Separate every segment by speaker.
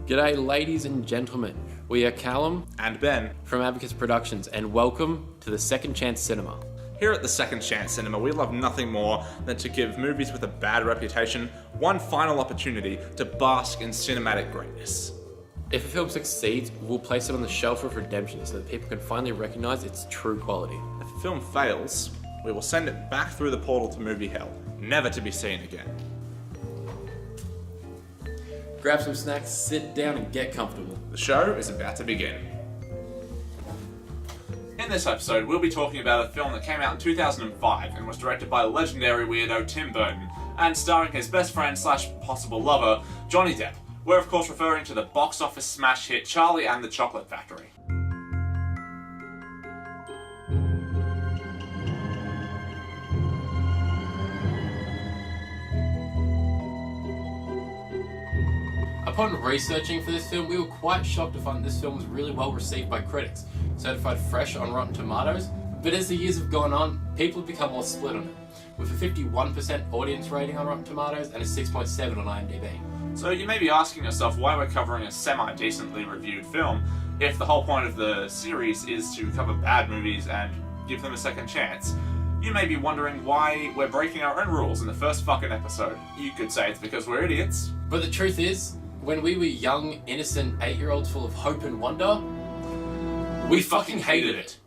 Speaker 1: G'day ladies and gentlemen, we are Callum
Speaker 2: and Ben
Speaker 1: from Abacus Productions and welcome to the Second Chance Cinema.
Speaker 2: Here at the Second Chance Cinema, we love nothing more than to give movies with a bad reputation one final opportunity to bask in cinematic greatness.
Speaker 1: If a film succeeds, we'll place it on the shelf of redemption so that people can finally recognise its true quality.
Speaker 2: If a film fails, we will send it back through the portal to movie hell, never to be seen again.
Speaker 1: Grab some snacks, sit down and get comfortable.
Speaker 2: The show is about to begin. In this episode, we'll be talking about a film that came out in 2005 and was directed by legendary weirdo Tim Burton, and starring his best friend slash possible lover, Johnny Depp. We're of course referring to the box office smash hit Charlie and the Chocolate Factory.
Speaker 1: Upon researching for this film, we were quite shocked to find this film was really well received by critics, certified fresh on Rotten Tomatoes, but as the years have gone on, people have become more split on it, with a 51% audience rating on Rotten Tomatoes and a 6.7 on IMDb.
Speaker 2: So you may be asking yourself why we're covering a semi-decently reviewed film if the whole point of the series is to cover bad movies and give them a second chance. You may be wondering why we're breaking our own rules in the first fucking episode. You could say it's because we're idiots.
Speaker 1: But the truth is, when we were young, innocent 8-year-olds full of hope and wonder, we fucking hated it.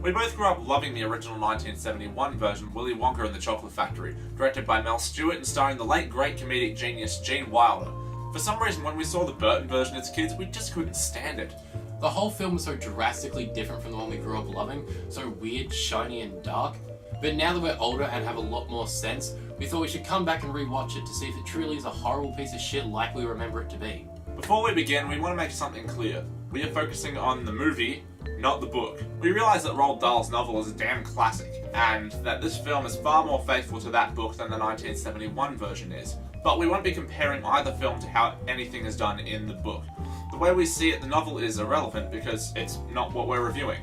Speaker 2: We both grew up loving the original 1971 version, Willy Wonka and the Chocolate Factory, directed by Mel Stewart and starring the late great comedic genius Gene Wilder. For some reason, when we saw the Burton version as kids, we just couldn't stand it.
Speaker 1: The whole film was so drastically different from the one we grew up loving, so weird, shiny and dark. But now that we're older and have a lot more sense, we thought we should come back and rewatch it to see if it truly is a horrible piece of shit like we remember it to be.
Speaker 2: Before we begin, we want to make something clear. We are focusing on the movie, not the book. We realise that Roald Dahl's novel is a damn classic, and that this film is far more faithful to that book than the 1971 version is. But we won't be comparing either film to how anything is done in the book. The way we see it, the novel is irrelevant because it's not what we're reviewing.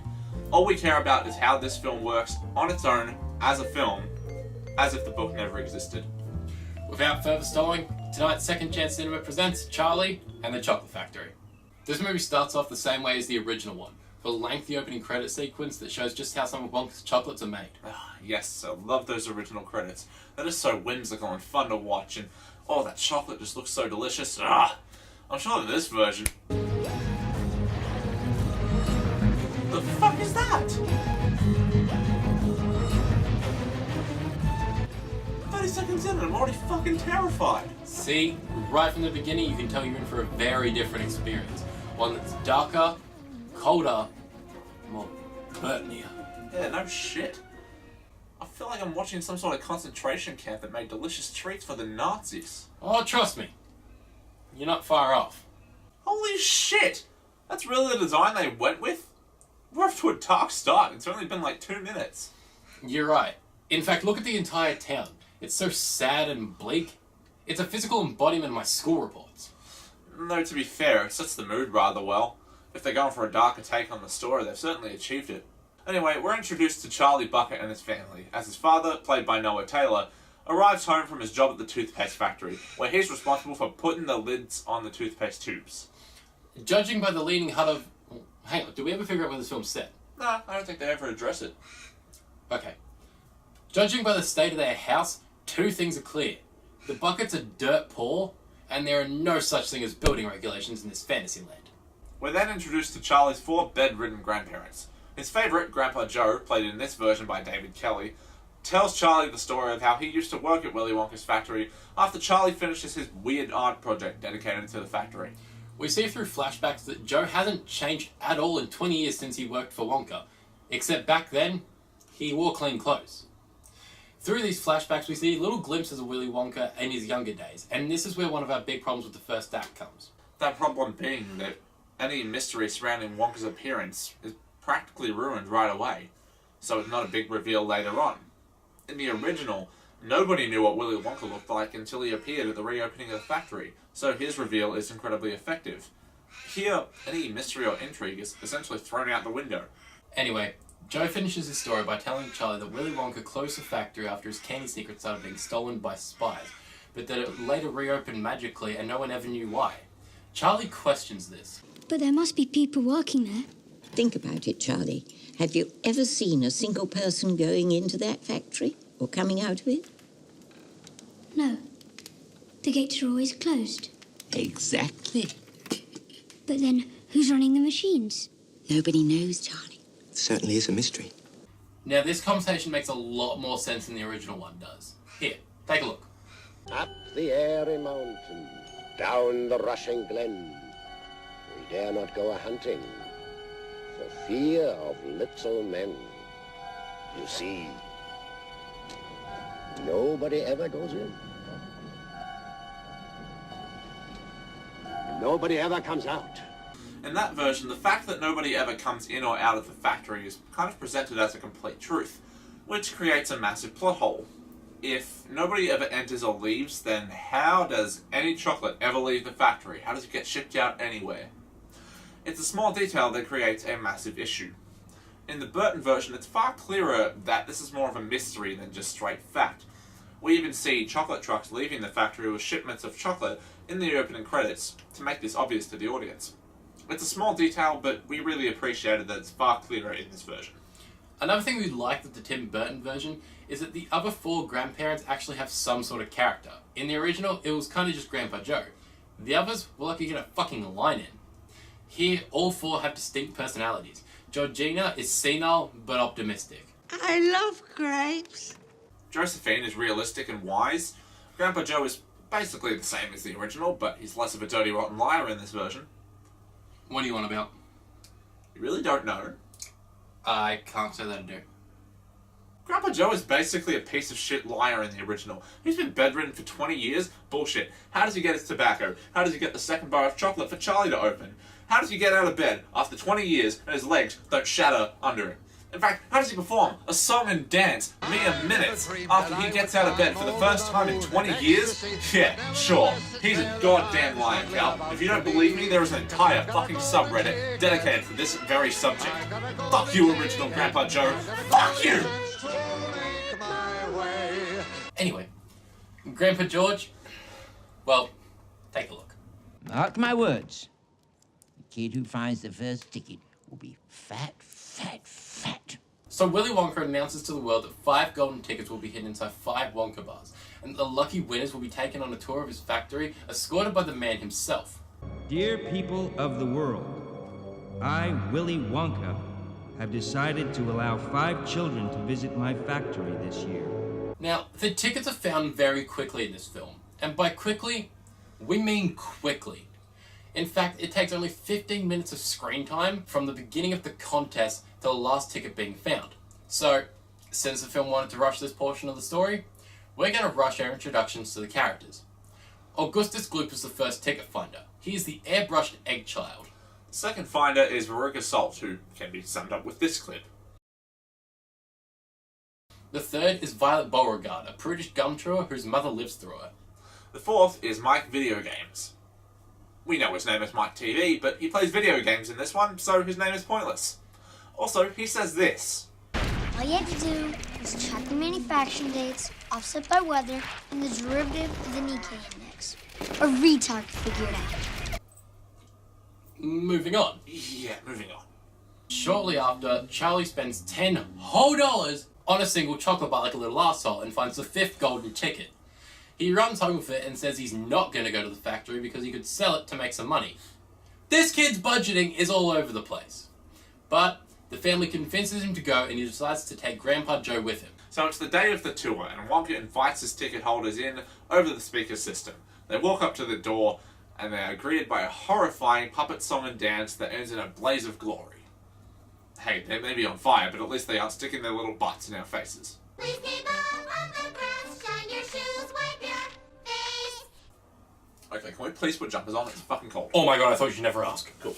Speaker 2: All we care about is how this film works on its own as a film, as if the book never existed.
Speaker 1: Without further stalling, tonight's Second Chance Cinema presents Charlie and the Chocolate Factory. This movie starts off the same way as the original one, with a lengthy opening credit sequence that shows just how some of Wonka's chocolates are made.
Speaker 2: Yes, I love those original credits. They're just so whimsical and fun to watch, and oh, that chocolate just looks so delicious. I'm sure that this version... The fuck is that? 30 seconds in and I'm already fucking terrified.
Speaker 1: See, right from the beginning you can tell you're in for a very different experience. One that's darker, colder, more Burtonier.
Speaker 2: Yeah, no shit. I feel like I'm watching some sort of concentration camp that made delicious treats for the Nazis.
Speaker 1: Oh, trust me. You're not far off.
Speaker 2: Holy shit! That's really the design they went with? We're off to a dark start. It's only been like 2 minutes.
Speaker 1: You're right. In fact, look at the entire town. It's so sad and bleak. It's a physical embodiment of my school reports.
Speaker 2: No, to be fair, it sets the mood rather well. If they're going for a darker take on the story, they've certainly achieved it. Anyway, we're introduced to Charlie Bucket and his family, as his father, played by Noah Taylor, arrives home from his job at the toothpaste factory, where he's responsible for putting the lids on the toothpaste tubes.
Speaker 1: Judging by the leaning hut of... Hang on, did we ever figure out where this film's set?
Speaker 2: No, I don't think they ever address it.
Speaker 1: Okay. Judging by the state of their house, 2 things are clear. The Buckets are dirt poor, and there are no such thing as building regulations in this fantasy land.
Speaker 2: We're then introduced to Charlie's 4 bedridden grandparents. His favourite, Grandpa Joe, played in this version by David Kelly, tells Charlie the story of how he used to work at Willy Wonka's factory after Charlie finishes his weird art project dedicated to the factory.
Speaker 1: We see through flashbacks that Joe hasn't changed at all in 20 years since he worked for Wonka, except back then, he wore clean clothes. Through these flashbacks, we see little glimpses of Willy Wonka in his younger days, and this is where one of our big problems with the first act comes.
Speaker 2: That problem being that any mystery surrounding Wonka's appearance is practically ruined right away, so it's not a big reveal later on. In the original, nobody knew what Willy Wonka looked like until he appeared at the reopening of the factory, so his reveal is incredibly effective. Here, any mystery or intrigue is essentially thrown out the window.
Speaker 1: Anyway, Joe finishes his story by telling Charlie that Willy Wonka closed the factory after his candy secret started being stolen by spies, but that it later reopened magically and no one ever knew why. Charlie questions this.
Speaker 3: But there must be people working there.
Speaker 4: Think about it, Charlie. Have you ever seen a single person going into that factory or coming out of it?
Speaker 3: No. The gates are always closed.
Speaker 4: Exactly.
Speaker 3: But then, who's running the machines?
Speaker 4: Nobody knows, Charlie.
Speaker 5: It certainly is a mystery.
Speaker 1: Now this conversation makes a lot more sense than the original one does. Here, take a look.
Speaker 6: Up the airy mountain, down the rushing glen, we dare not go a-hunting, for fear of little men. You see, nobody ever goes in. Nobody ever comes out.
Speaker 2: In that version, the fact that nobody ever comes in or out of the factory is kind of presented as a complete truth, which creates a massive plot hole. If nobody ever enters or leaves, then how does any chocolate ever leave the factory? How does it get shipped out anywhere? It's a small detail that creates a massive issue. In the Burton version, it's far clearer that this is more of a mystery than just straight fact. We even see chocolate trucks leaving the factory with shipments of chocolate in the opening credits to make this obvious to the audience. It's a small detail, but we really appreciated that it's far clearer in this version.
Speaker 1: Another thing we liked with the Tim Burton version is that the other four grandparents actually have some sort of character. In the original, it was kind of just Grandpa Joe. The others were lucky to get a fucking line in. Here, all four have distinct personalities. Georgina is senile but optimistic.
Speaker 4: I love grapes.
Speaker 2: Josephine is realistic and wise. Grandpa Joe is basically the same as the original, but he's less of a dirty rotten liar in this version.
Speaker 1: What do you want about?
Speaker 2: You really don't know.
Speaker 1: I can't say that I do.
Speaker 2: Grandpa Joe is basically a piece of shit liar in the original. He's been bedridden for 20 years? Bullshit. How does he get his tobacco? How does he get the second bar of chocolate for Charlie to open? How does he get out of bed after 20 years and his legs don't shatter under him? In fact, how does he perform a song and dance mere minutes after he gets out of bed for the first time in 20 years? Yeah, sure. He's a goddamn liar, Cal. If you don't believe me, there is an entire fucking subreddit dedicated to this very subject. Fuck you, original Grandpa Joe. Fuck you!
Speaker 1: Anyway, Grandpa George, well, take a look.
Speaker 7: Mark my words. The kid who finds the first ticket will be fat, fat, fat.
Speaker 1: So Willy Wonka announces to the world that 5 golden tickets will be hidden inside 5 Wonka bars, and the lucky winners will be taken on a tour of his factory, escorted by the man himself.
Speaker 8: Dear people of the world, I, Willy Wonka, have decided to allow 5 children to visit my factory this year.
Speaker 1: Now, the tickets are found very quickly in this film, and by quickly, we mean quickly. In fact, it takes only 15 minutes of screen time from the beginning of the contest to the last ticket being found. So, since the film wanted to rush this portion of the story, we're going to rush our introductions to the characters. Augustus Gloop is the first ticket finder. He is the airbrushed egg child.
Speaker 2: The second finder is Veruca Salt, who can be summed up with this clip.
Speaker 1: The third is Violet Beauregard, a prudish gum chewer whose mother lives through her.
Speaker 2: The fourth is Mike Video Games. We know his name is Mike TV, but he plays video games in this one, so his name is pointless. Also, he says this.
Speaker 9: All you have to do is check the manufacturing dates, offset by weather, and the derivative of the Nikkei index. A retard can figure it out.
Speaker 1: Moving on.
Speaker 2: Yeah, moving on.
Speaker 1: Shortly after, Charlie spends $10 whole on a single chocolate bar like a little arsehole and finds the 5th golden ticket. He runs home with it and says he's not going to go to the factory because he could sell it to make some money. This kid's budgeting is all over the place. But the family convinces him to go and he decides to take Grandpa Joe with him.
Speaker 2: So it's the day of the tour, and Wonka invites his ticket holders in over the speaker system. They walk up to the door, and they are greeted by a horrifying puppet song and dance that ends in a blaze of glory. Hey, they may be on fire, but at least they aren't sticking their little butts in our faces.
Speaker 10: Please keep up on the grass, shine your shoes, wipe your face.
Speaker 2: Okay, can we please put jumpers on? It's fucking cold.
Speaker 1: Oh my god, I thought you'd never ask. Cool.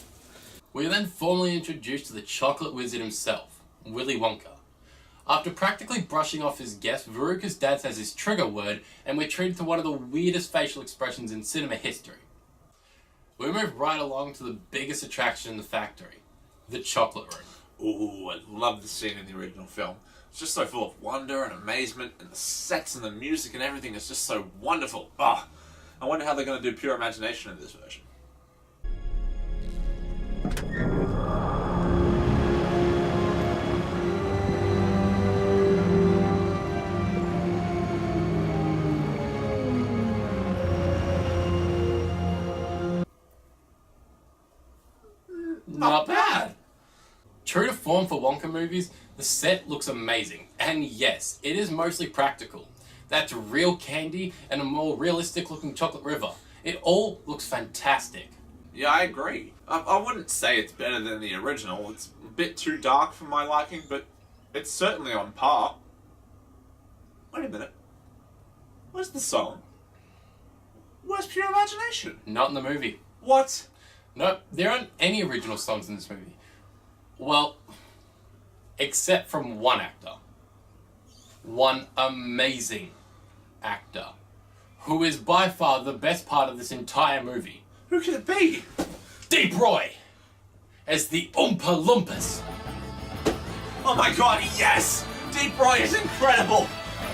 Speaker 1: We are then formally introduced to the chocolate wizard himself, Willy Wonka. After practically brushing off his guest, Veruca's dad says his trigger word, and we're treated to one of the weirdest facial expressions in cinema history. We move right along to the biggest attraction in the factory, the chocolate room.
Speaker 2: Ooh, I love the scene in the original film. It's just so full of wonder and amazement, and the sets and the music and everything is just so wonderful. Ah, I wonder how they're going to do pure imagination in this version.
Speaker 1: Not bad. True to form for Wonka movies, the set looks amazing. And yes, it is mostly practical. That's real candy and a more realistic looking chocolate river. It all looks fantastic.
Speaker 2: Yeah, I agree. I wouldn't say it's better than the original. It's a bit too dark for my liking, but it's certainly on par. Wait a minute. Where's the song? Where's Pure Imagination?
Speaker 1: Not in the movie.
Speaker 2: What?
Speaker 1: Nope, there aren't any original songs in this movie. Well, except from one actor. One amazing actor. Who is by far the best part of this entire movie.
Speaker 2: Who could it be?
Speaker 1: Deep Roy! As the Oompa Loompas.
Speaker 2: Oh my god, yes! Deep Roy is incredible!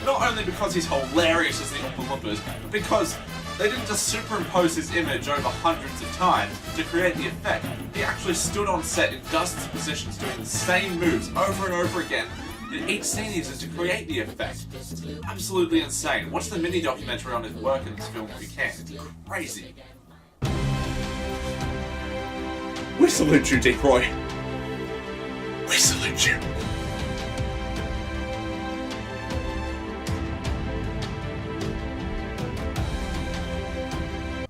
Speaker 2: Not only because he's hilarious as the Oompa Loompas, but because they didn't just superimpose his image over hundreds of times to create the effect. He actually stood on set in dozens of positions doing the same moves over and over again in each scene he uses to create the effect. It's absolutely insane. Watch the mini documentary on his work in this film if you can. It's crazy. We salute you, Deep Roy. We salute you.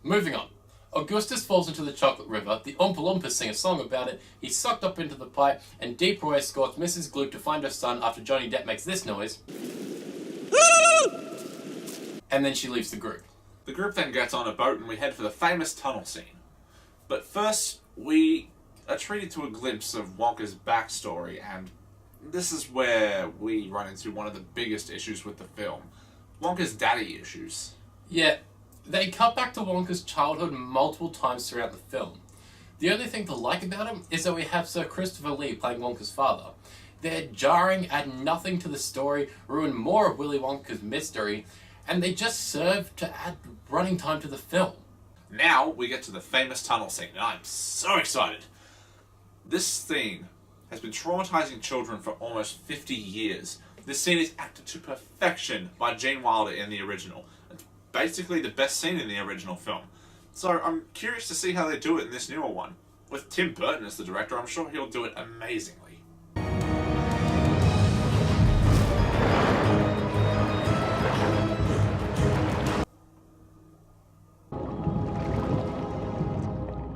Speaker 1: Moving on. Augustus falls into the chocolate river, the Oompa Loompas sing a song about it, he's sucked up into the pipe, and Deep Roy escorts Mrs. Gloop to find her son after Johnny Depp makes this noise. And then she leaves the group.
Speaker 2: The group then gets on a boat and we head for the famous tunnel scene. But first, we are treated to a glimpse of Wonka's backstory, and this is where we run into one of the biggest issues with the film. Wonka's daddy issues.
Speaker 1: Yeah, they cut back to Wonka's childhood multiple times throughout the film. The only thing to like about him is that we have Sir Christopher Lee playing Wonka's father. They're jarring, add nothing to the story, ruin more of Willy Wonka's mystery, and they just serve to add running time to the film.
Speaker 2: Now we get to the famous tunnel scene, and I'm so excited. This scene has been traumatizing children for almost 50 years. This scene is acted to perfection by Gene Wilder in the original. It's basically the best scene in the original film. So I'm curious to see how they do it in this newer one. With Tim Burton as the director, I'm sure he'll do it amazingly.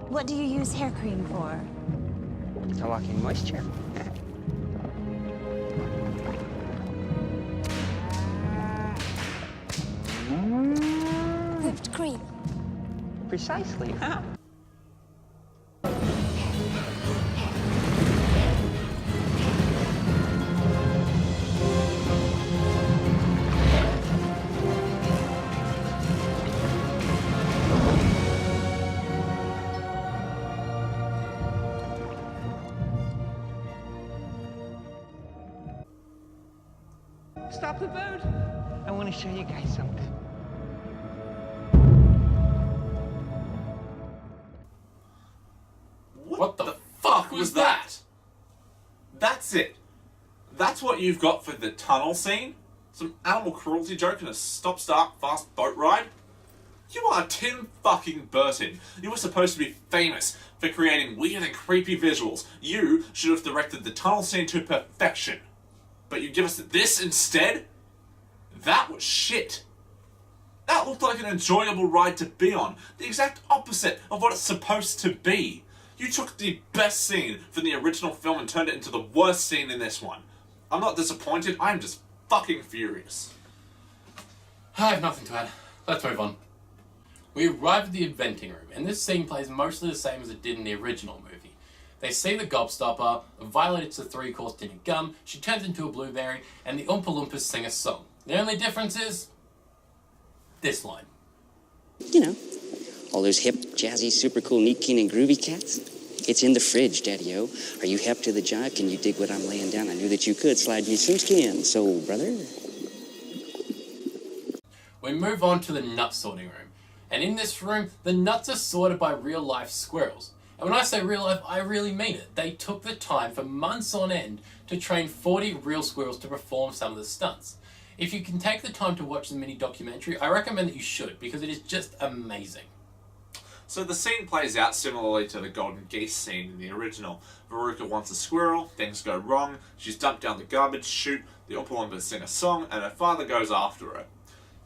Speaker 5: What do you use hair cream for?
Speaker 7: To lock in moisture.
Speaker 5: Whipped cream.
Speaker 7: Precisely. Huh? Stop the boat. I want to show you guys something.
Speaker 2: What the fuck was that? That's it. That's what you've got for the tunnel scene? Some animal cruelty joke and a stop-start fast boat ride? You are Tim fucking Burton. You were supposed to be famous for creating weird and creepy visuals. You should have directed the tunnel scene to perfection. But you give us this instead? That was shit. That looked like an enjoyable ride to be on. The exact opposite of what it's supposed to be. You took the best scene from the original film and turned it into the worst scene in this one. I'm not disappointed, I'm just fucking furious.
Speaker 1: I have nothing to add. Let's move on. We arrive at the inventing room, and this scene plays mostly the same as it did in the original movie. They see the gobstopper, Violet eats a 3-course tin of gum, she turns into a blueberry, and the Oompa Loompas sing a song. The only difference is this line.
Speaker 11: You know, all those hip, jazzy, super cool, neat, keen, and groovy cats. It's in the fridge, Daddy-O. Are you hep to the jive? Can you dig what I'm laying down? I knew that you could. Slide me some skin. So, brother.
Speaker 1: We move on to the nut sorting room. And in this room, the nuts are sorted by real-life squirrels. And when I say real life, I really mean it. They took the time for months on end to train 40 real squirrels to perform some of the stunts. If you can take the time to watch the mini documentary, I recommend that you should, because it is just amazing.
Speaker 2: So the scene plays out similarly to the golden geese scene in the original. Veruca wants a squirrel, things go wrong, she's dumped down the garbage chute, the Oompa Loompas sing a song, and her father goes after her.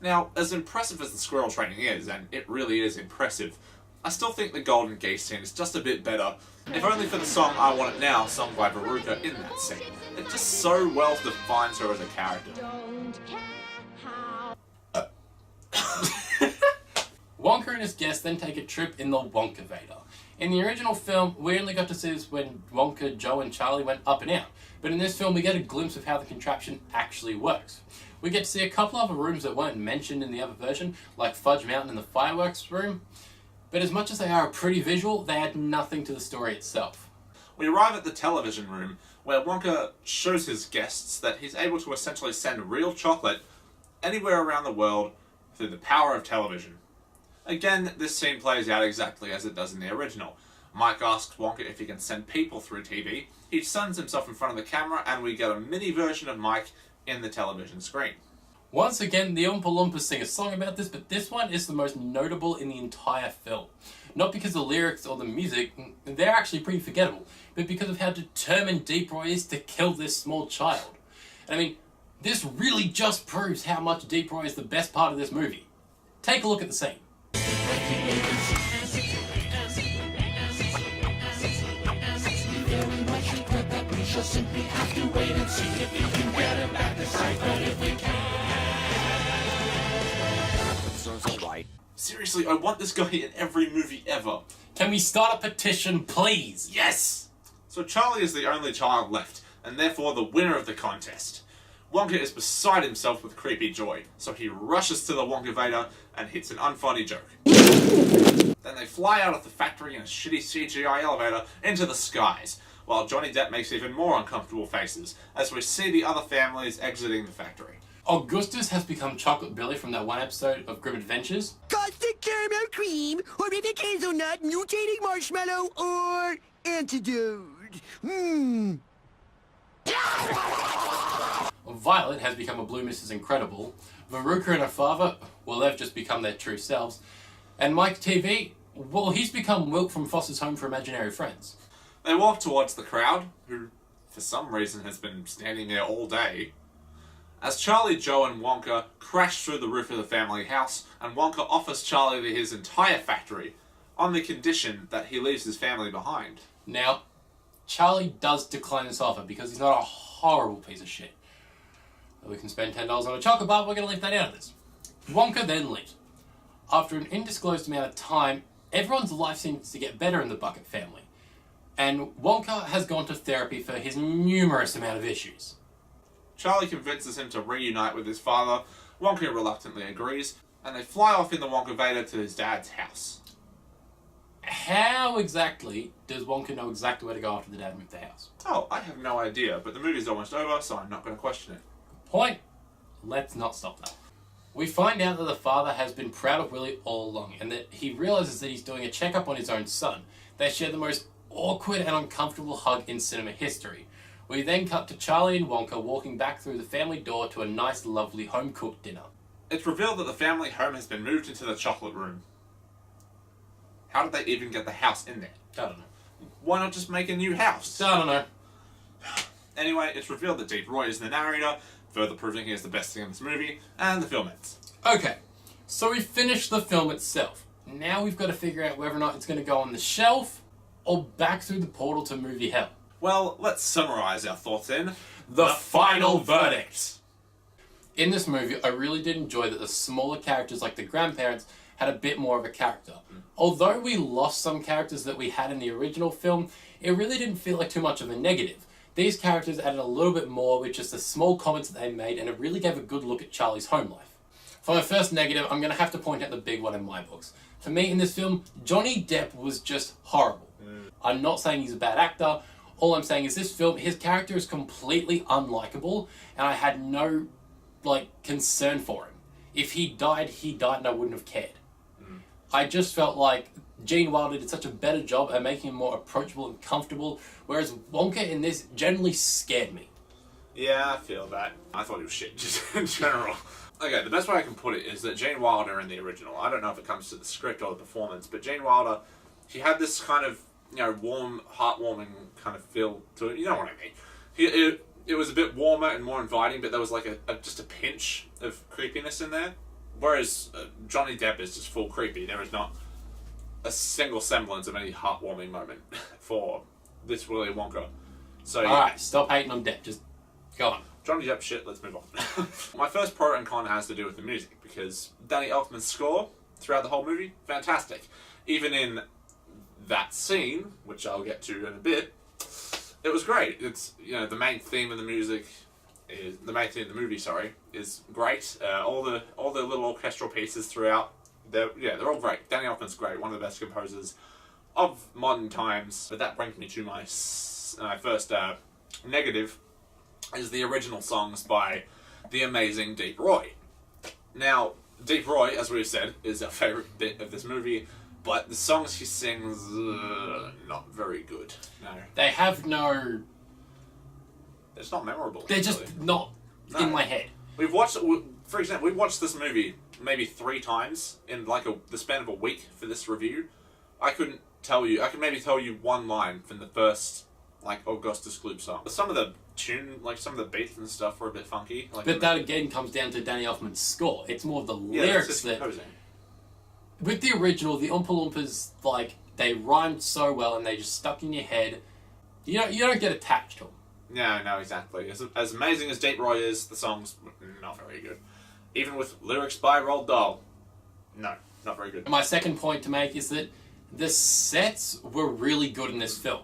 Speaker 2: Now, as impressive as the squirrel training is, and it really is impressive, I still think the golden geese scene is just a bit better, if only for the song I Want It Now, sung by Veruca in that scene. It just so well defines her as a character.
Speaker 1: Wonka and his guests then take a trip in the Wonkavator. In the original film, we only got to see this when Wonka, Joe and Charlie went up and out, but in this film we get a glimpse of how the contraption actually works. We get to see a couple other rooms that weren't mentioned in the other version, like Fudge Mountain and the fireworks room, but as much as they are a pretty visual, they add nothing to the story itself.
Speaker 2: We arrive at the television room, where Wonka shows his guests that he's able to essentially send real chocolate anywhere around the world through the power of television. Again, this scene plays out exactly as it does in the original. Mike asks Wonka if he can send people through TV, he sends himself in front of the camera, and we get a mini version of Mike in the television screen.
Speaker 1: Once again, the Oompa Loompas sing a song about this, but this one is the most notable in the entire film. Not because of the lyrics or the music, they're actually pretty forgettable, but because of how determined Deep Roy is to kill this small child. And I mean, this really just proves how much Deep Roy is the best part of this movie. Take a look at the scene.
Speaker 10: Simply have to wait and see if we can get him back to sight, but if we can.
Speaker 2: Seriously, I want this guy in every movie ever.
Speaker 1: Can we start a petition, please?
Speaker 2: Yes! So Charlie is the only child left, and therefore the winner of the contest. Wonka is beside himself with creepy joy, so he rushes to the Wonkavator and hits an unfunny joke. Then they fly out of the factory in a shitty CGI elevator into the skies, while Johnny Depp makes even more uncomfortable faces as we see the other families exiting the factory.
Speaker 1: Augustus has become Chocolate Billy from that one episode of Grim Adventures.
Speaker 12: Caustic caramel cream, horrific hazelnut, mutating marshmallow, or antidote.
Speaker 1: Violet has become a Blue Mrs. Incredible. Veruca and her father, well, they've just become their true selves. And Mike TV, well, he's become Wilk from Foster's Home for Imaginary Friends.
Speaker 2: They walk towards the crowd, who for some reason has been standing there all day, as Charlie, Joe and Wonka crash through the roof of the family house, and Wonka offers Charlie his entire factory on the condition that he leaves his family behind.
Speaker 1: Now, Charlie does decline this offer because he's not a horrible piece of shit. We can spend $10 on a chocolate bar, we're going to leave that out of this. Wonka then leaves. After an undisclosed amount of time, everyone's life seems to get better in the Bucket family. And Wonka has gone to therapy for his numerous amount of issues.
Speaker 2: Charlie convinces him to reunite with his father, Wonka reluctantly agrees, and they fly off in the Wonkavator to his dad's house.
Speaker 1: How exactly does Wonka know exactly where to go after the dad moved the house?
Speaker 2: Oh, I have no idea, but the movie's almost over, so I'm not going to question it.
Speaker 1: Point. Let's not stop that. We find out that the father has been proud of Willie all along, and that he realizes that he's doing a checkup on his own son. They share the most awkward and uncomfortable hug in cinema history. We then cut to Charlie and Wonka walking back through the family door to a nice, lovely home-cooked dinner.
Speaker 2: It's revealed that the family home has been moved into the chocolate room. How did they even get the house in there?
Speaker 1: I don't know.
Speaker 2: Why not just make a new house?
Speaker 1: I don't know.
Speaker 2: Anyway, it's revealed that Deep Roy is the narrator, further proving he is the best thing in this movie, and the film ends.
Speaker 1: Okay, so we finished the film itself. Now we've got to figure out whether or not it's going to go on the shelf or back through the portal to movie hell.
Speaker 2: Well, let's summarise our thoughts in
Speaker 1: The Final Verdict. In this movie, I really did enjoy that the smaller characters like the grandparents had a bit more of a character. Although we lost some characters that we had in the original film, it really didn't feel like too much of a negative. These characters added a little bit more with just the small comments that they made, and it really gave a good look at Charlie's home life. For my first negative, I'm going to have to point out the big one in my books. For me, in this film, Johnny Depp was just horrible. I'm not saying he's a bad actor. All I'm saying is this film, his character is completely unlikable, and I had no, concern for him. If he died, and I wouldn't have cared. I just felt like Gene Wilder did such a better job at making him more approachable and comfortable, whereas Wonka in this generally scared me.
Speaker 2: Yeah, I feel that. I thought he was shit, just in general. Okay, the best way I can put it is that Gene Wilder in the original, I don't know if it comes to the script or the performance, but Gene Wilder, he had this kind of, warm, heartwarming kind of feel to it. You know what I mean? It was a bit warmer and more inviting, but there was like just a pinch of creepiness in there. Whereas Johnny Depp is just full creepy. There is not a single semblance of any heartwarming moment for this Willy Wonka. So
Speaker 1: Alright, stop hating on Depp. Just go on.
Speaker 2: Johnny Depp shit, let's move on. My first pro and con has to do with the music, because Danny Elfman's score throughout the whole movie, fantastic. Even in that scene, which I'll get to in a bit, it was great. It's, the main theme of the music is, the main theme of the movie, is great. All the little orchestral pieces throughout, they're all great. Danny Elfman's great, one of the best composers of modern times. But that brings me to my first negative, is the original songs by the amazing Deep Roy. Now, Deep Roy, as we've said, is our favourite bit of this movie, but the songs he sings, not very good. No.
Speaker 1: They have no...
Speaker 2: It's not memorable.
Speaker 1: They're just not in my head.
Speaker 2: We've watched, for example, we watched this movie maybe 3 times in like the span of a week for this review. I could maybe tell you one line from the first, Augustus Gloop song. Some of the some of the beats and stuff were a bit funky.
Speaker 1: But that again comes down to Danny Elfman's score. It's more of the lyrics that... With the original, the Oompa Loompas, they rhymed so well and they just stuck in your head. You don't get attached to them.
Speaker 2: No, exactly. As amazing as Deep Roy is, the song's not very good. Even with lyrics by Roald Dahl, no, not very good.
Speaker 1: My second point to make is that the sets were really good in this film.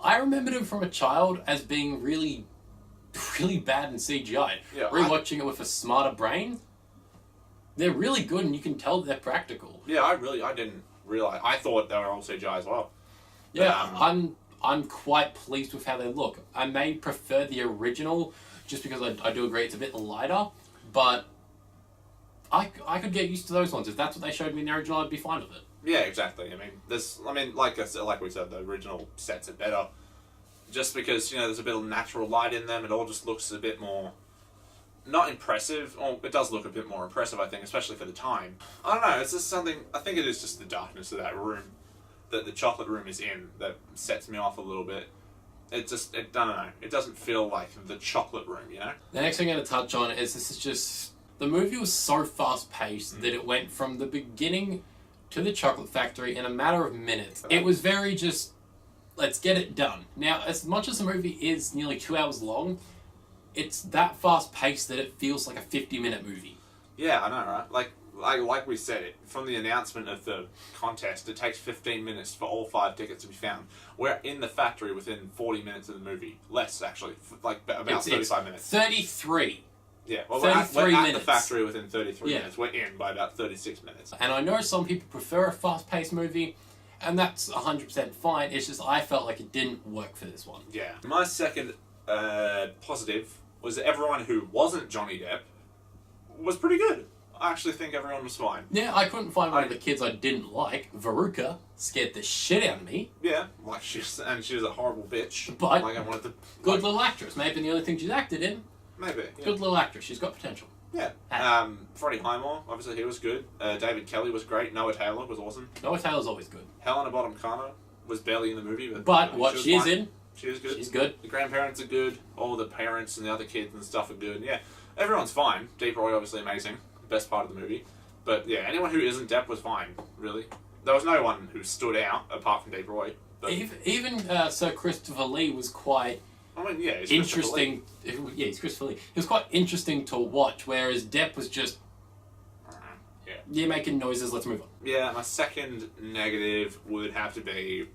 Speaker 1: I remembered them from a child as being really, really bad in CGI.
Speaker 2: Yeah,
Speaker 1: Rewatching it with a smarter brain, they're really good and you can tell they're practical.
Speaker 2: Yeah, I didn't realise. I thought they were all CGI as well.
Speaker 1: Yeah, I'm quite pleased with how they look. I may prefer the original just because I do agree it's a bit lighter, but I could get used to those ones. If that's what they showed me in the original, I'd be fine with it.
Speaker 2: Yeah, exactly. Like we said, the original sets are better. Just because, there's a bit of natural light in them, it all just looks a bit more, not impressive. Well, it does look a bit more impressive, I think, especially for the time. I don't know, it's just something, I think it is just the darkness of that room that the chocolate room is in that sets me off a little bit. I don't know, it doesn't feel like the chocolate room,
Speaker 1: The next thing I'm going to touch on is this is just, the movie was so fast-paced that it went from the beginning to the chocolate factory in a matter of minutes. It was very just, let's get it done. Now, as much as the movie is nearly 2 hours long, it's that fast-paced that it feels like a 50-minute movie.
Speaker 2: Yeah, I know, right? Like we said, from the announcement of the contest, it takes 15 minutes for all 5 tickets to be found. We're in the factory within 40 minutes of the movie. Less, actually. About 35 minutes.
Speaker 1: 33.
Speaker 2: Yeah, well, we're at the factory within 33 minutes. We're in by about 36 minutes.
Speaker 1: And I know some people prefer a fast-paced movie, and that's 100% fine. It's just I felt like it didn't work for this one.
Speaker 2: Yeah. My second positive was that everyone who wasn't Johnny Depp was pretty good. I actually think everyone was fine.
Speaker 1: Yeah, I couldn't find one of the kids I didn't like. Veruca scared the shit out of me.
Speaker 2: Yeah, she was a horrible bitch.
Speaker 1: But
Speaker 2: I wanted to,
Speaker 1: good little actress. Maybe the only thing she's acted in.
Speaker 2: Maybe. Yeah.
Speaker 1: Good little actress. She's got potential.
Speaker 2: Yeah. Freddie Highmore, obviously he was good. David Kelly was great. Noah Taylor was awesome.
Speaker 1: Noah Taylor's always good.
Speaker 2: Helena Bonham Carter was barely in the movie,
Speaker 1: but what she is in,
Speaker 2: she was good.
Speaker 1: She's good.
Speaker 2: The grandparents are good. All the parents and the other kids and stuff are good. Yeah, everyone's fine. Deep Roy obviously amazing. Best part of the movie. But yeah, anyone who isn't Depp was fine. Really, there was no one who stood out apart from Deep Roy. But
Speaker 1: even Sir Christopher Lee was quite.
Speaker 2: I mean, yeah, he's
Speaker 1: interesting. Yeah, he's Christopher Lee. He was quite interesting to watch, whereas Depp was just.
Speaker 2: Yeah.
Speaker 1: You're making noises. Let's move on.
Speaker 2: Yeah, my second negative would have to be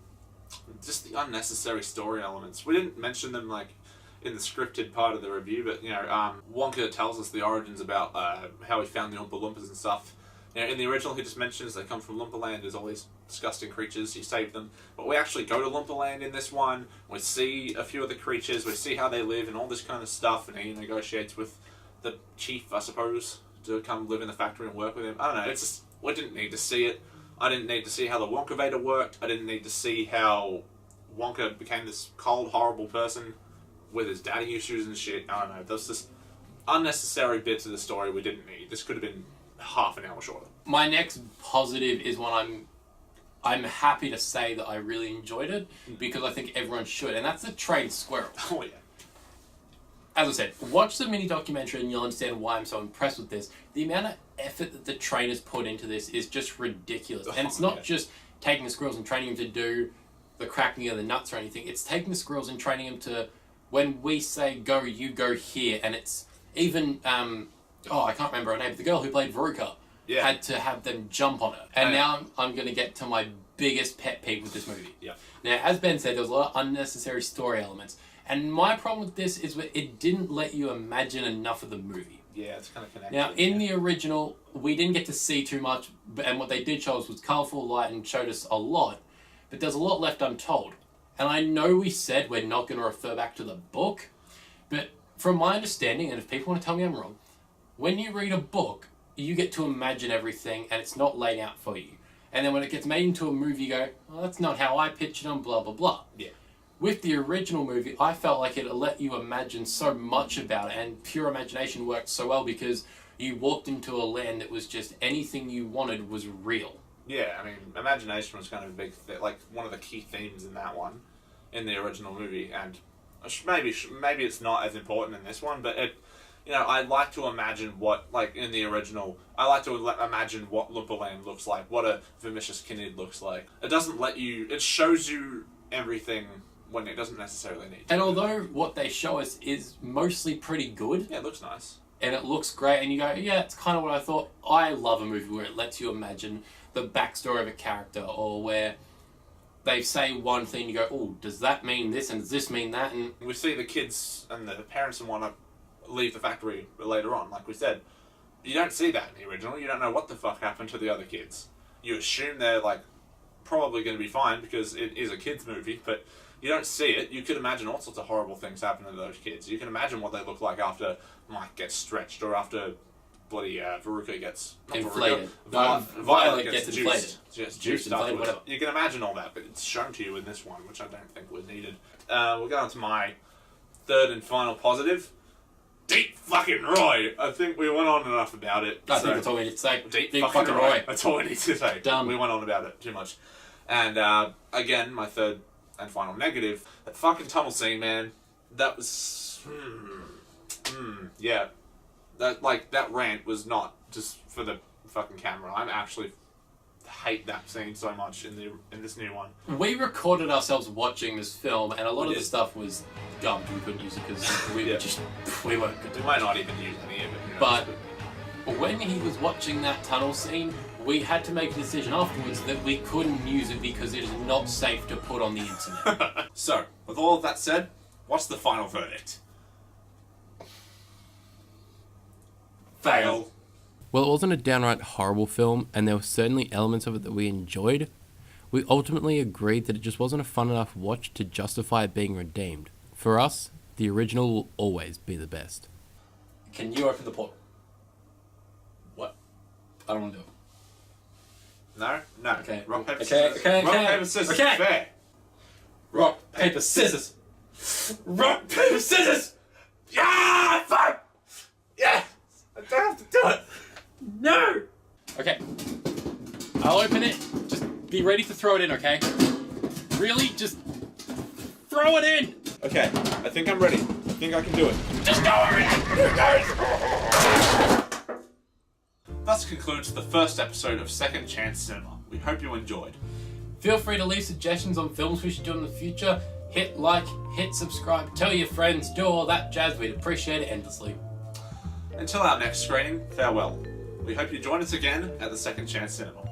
Speaker 2: just the unnecessary story elements. We didn't mention them in the scripted part of the review, but Wonka tells us the origins about how he found the Oompa Loompas and stuff. In the original, he just mentions they come from Loompa Land. There's all these disgusting creatures. He saved them. But we actually go to Loompa Land in this one. We see a few of the creatures. We see how they live and all this kind of stuff. And he negotiates with the chief, I suppose, to come live in the factory and work with him. I don't know. It's just, we didn't need to see it. I didn't need to see how the Wonkavator worked. I didn't need to see how Wonka became this cold, horrible person with his daddy issues and shit. I don't know. That's just... unnecessary bits of the story we didn't need. This could have been half an hour shorter.
Speaker 1: My next positive is one I'm happy to say that I really enjoyed it, because I think everyone should, and that's the trained squirrel.
Speaker 2: Oh yeah.
Speaker 1: As I said, watch the mini documentary and you'll understand why I'm so impressed with this. The amount of effort that the trainers put into this is just ridiculous. And it's not just taking the squirrels and training them to do the cracking of the nuts or anything. It's taking the squirrels and training them to, when we say go, you go here. And it's even, I can't remember her name, but the girl who played Veruca had to have them jump on her. And now I'm going to get to my biggest pet peeve with this movie.
Speaker 2: Yeah.
Speaker 1: Now, as Ben said, there was a lot of unnecessary story elements. And my problem with this is that it didn't let you imagine enough of the movie.
Speaker 2: Yeah, it's kind of connected.
Speaker 1: Now, in the original, we didn't get to see too much, and what they did show us was colourful light and showed us a lot, but there's a lot left untold. And I know we said we're not going to refer back to the book, but from my understanding, and if people want to tell me I'm wrong, when you read a book, you get to imagine everything, and it's not laid out for you. And then when it gets made into a movie, you go, well, that's not how I pictured them, blah, blah, blah.
Speaker 2: Yeah.
Speaker 1: With the original movie, I felt like it let you imagine so much about it, and pure imagination worked so well because you walked into a land that was just anything you wanted was real.
Speaker 2: Yeah, I mean, imagination was kind of a big like one of the key themes in that one, in the original movie, and maybe it's not as important in this one, but it, I like to imagine what, like in the original, I like to imagine what Lumberland looks like, what a Vermicious Kinid looks like. It doesn't let you, it shows you everything when it doesn't necessarily need to.
Speaker 1: And although what they show us is mostly pretty good.
Speaker 2: Yeah, it looks nice.
Speaker 1: And it looks great, and you go, yeah, it's kind of what I thought. I love a movie where it lets you imagine the backstory of a character, or where they say one thing, you go, oh, does that mean this, and does this mean that? And
Speaker 2: we see the kids and the parents and whatnot leave the factory later on, like we said. You don't see that in the original. You don't know what the fuck happened to the other kids. You assume they're, like, probably going to be fine because it is a kids' movie, but you don't see it. You could imagine all sorts of horrible things happen to those kids. You can imagine what they look like after Mike gets stretched, or after bloody Veruca gets
Speaker 1: inflated.
Speaker 2: Violet gets
Speaker 1: inflated.
Speaker 2: Just juiced up. Whatever. You can imagine all that, but it's shown to you in this one, which I don't think was needed. We'll go on to my third and final positive. Deep fucking Roy! I think we went on enough about it.
Speaker 1: I think that's all we need to say.
Speaker 2: Deep fucking Roy. That's all we need to say.
Speaker 1: Done.
Speaker 2: We went on about it too much. And again, my third and final negative, that fucking tunnel scene, man, that was, yeah, that rant was not just for the fucking camera. I actually hate that scene so much in this new one.
Speaker 1: We recorded ourselves watching this film, and a lot of the stuff was gummed. We couldn't use it because we weren't good.
Speaker 2: We might not even use any of it.
Speaker 1: But when he was watching that tunnel scene, we had to make a decision afterwards that we couldn't use it because it is not safe to put on the internet.
Speaker 2: So, with all of that said, what's the final verdict? Fail.
Speaker 1: Well, it wasn't a downright horrible film, and there were certainly elements of it that we enjoyed. We ultimately agreed that it just wasn't a fun enough watch to justify it being redeemed. For us, the original will always be the best. Can you open the portal? What? I don't want to do it.
Speaker 2: No? No.
Speaker 1: Okay.
Speaker 2: Rock, paper, scissors. Rock, paper, scissors.
Speaker 1: Okay.
Speaker 2: Fair.
Speaker 1: Rock, paper, scissors. Rock, paper, scissors! Yeah! Fuck! Yeah! I don't have to do it! No! Okay. I'll open it. Just be ready to throw it in, okay? Really? Just throw it in!
Speaker 2: Okay. I think I'm ready. I think I can do it.
Speaker 1: Just go over it!
Speaker 2: Thus concludes the first episode of Second Chance Cinema. We hope you enjoyed.
Speaker 1: Feel free to leave suggestions on films we should do in the future. Hit like, hit subscribe, tell your friends, do all that jazz. We'd appreciate it endlessly.
Speaker 2: Until our next screening, farewell. We hope you join us again at the Second Chance Cinema.